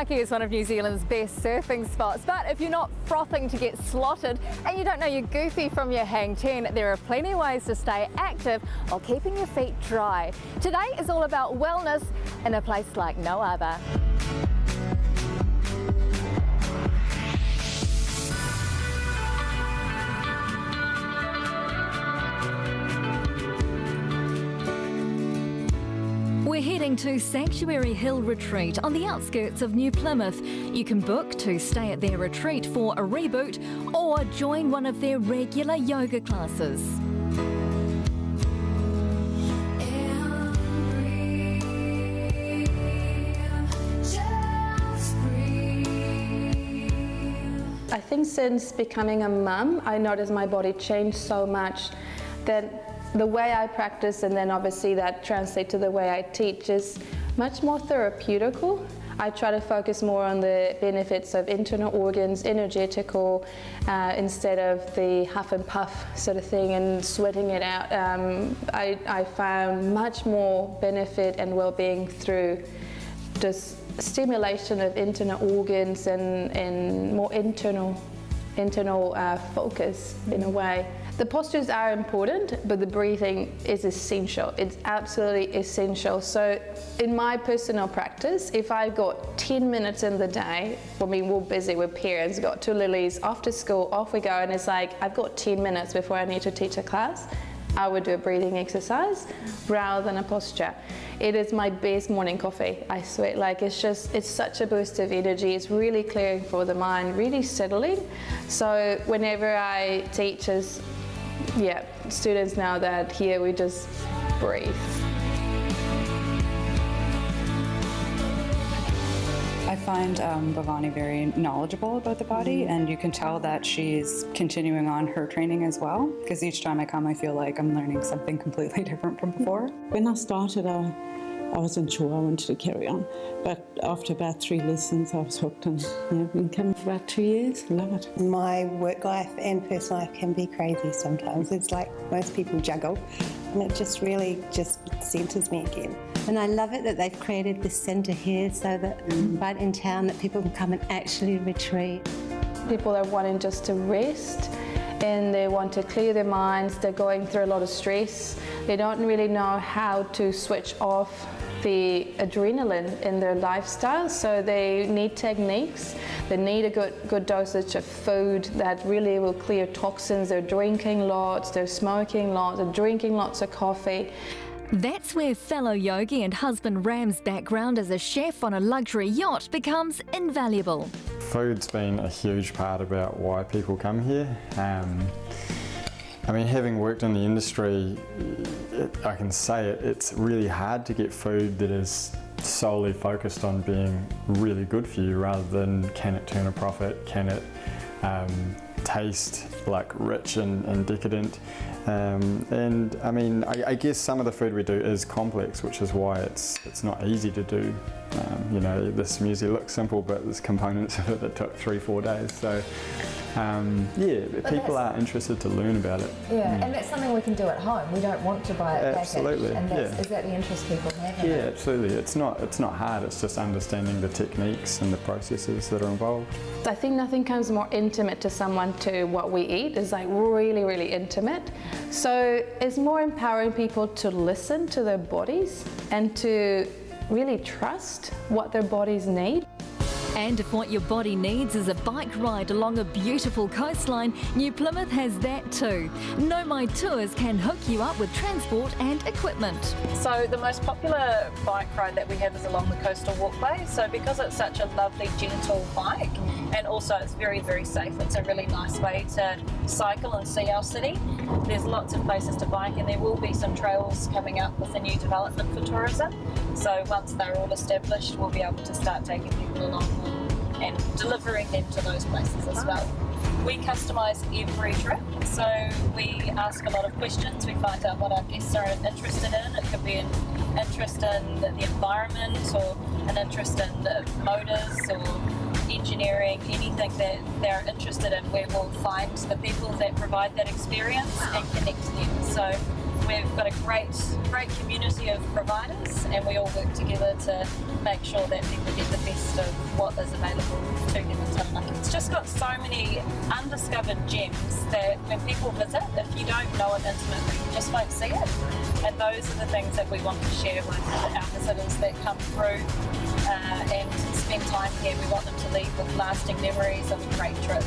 Waimaki is one of New Zealand's best surfing spots, but if you're not frothing to get slotted and you don't know your goofy from your hang 10, there are plenty of ways to stay active while keeping your feet dry. Today is all about wellness in a place like no other. We're heading to Sanctuary Hill Retreat on the outskirts of New Plymouth. You can book to stay at their retreat for a reboot or join one of their regular yoga classes. I think since becoming a mum, I noticed my body changed so much that the way I practice, and then obviously that translates to the way I teach, is much more therapeutical. I try to focus more on the benefits of internal organs, energetical, instead of the huff and puff sort of thing and sweating it out. I found much more benefit and well-being through just stimulation of internal organs and more internal focus in a way. The postures are important, but the breathing is essential. It's absolutely essential. So in my personal practice, if I've got 10 minutes in the day, I mean, we're busy with parents, got two lilies, after school, off we go, and it's like, I've got 10 minutes before I need to teach a class, I would do a breathing exercise rather than a posture. It is my best morning coffee, I swear. Like, it's such a boost of energy. It's really clearing for the mind, really settling. So whenever I teach students know that here we just breathe. I find Bhavani very knowledgeable about the body, and you can tell that she's continuing on her training as well, because each time I come I feel like I'm learning something completely different from before. When I started, I wasn't sure I wanted to carry on, but after about 3 lessons I was hooked, and been coming for about 2 years. Love it. My work life and personal life can be crazy sometimes. It's like most people juggle, and it just really centres me again. And I love it that they've created this centre here so that right in town that people can come and actually retreat. People are wanting just to rest and they want to clear their minds. They're going through a lot of stress. They don't really know how to switch off the adrenaline in their lifestyle, so they need techniques. They need a good dosage of food that really will clear toxins. They're drinking lots, they're smoking lots, they're drinking lots of coffee. That's where fellow yogi and husband Ram's background as a chef on a luxury yacht becomes invaluable. Food's been a huge part about why people come here. I mean, having worked in the industry, I can say it's really hard to get food that is solely focused on being really good for you, rather than can it turn a profit, can it taste like rich and decadent. And I mean, I guess some of the food we do is complex, which is why it's not easy to do. You know, this muesli looks simple, but there's components of it that took 3-4 days. So people are interested to learn about it. And that's something we can do at home. We don't want to buy it packaged. Absolutely. And is that the interest people have? Yeah, absolutely. It's not hard. It's just understanding the techniques and the processes that are involved. I think nothing comes more intimate to someone to what we eat. It's like really, really intimate. So it's more empowering people to listen to their bodies and to really trust what their bodies need. And if what your body needs is a bike ride along a beautiful coastline, New Plymouth has that too. No My Tours can hook you up with transport and equipment. So the most popular bike ride that we have is along the coastal walkway. So because it's such a lovely, gentle bike, and also it's very, very safe, it's a really nice way to cycle and see our city. There's lots of places to bike, and there will be some trails coming up with a new development for tourism. So once they're all established, we'll be able to start taking people along and delivering them to those places as well. We customise every trip, so we ask a lot of questions. We find out what our guests are interested in. It could be an interest in the environment, or an interest in the motors or engineering, anything that they're interested in. We will find the people that provide that experience and connect them. So We've got a great community of providers, and we all work together to make sure that people get the best of what is available to them in Taranaki. It's just got so many undiscovered gems that when people visit, if you don't know it intimately, you just won't see it. And those are the things that we want to share with our visitors that come through and spend time here. We want them to leave with lasting memories of a great trip.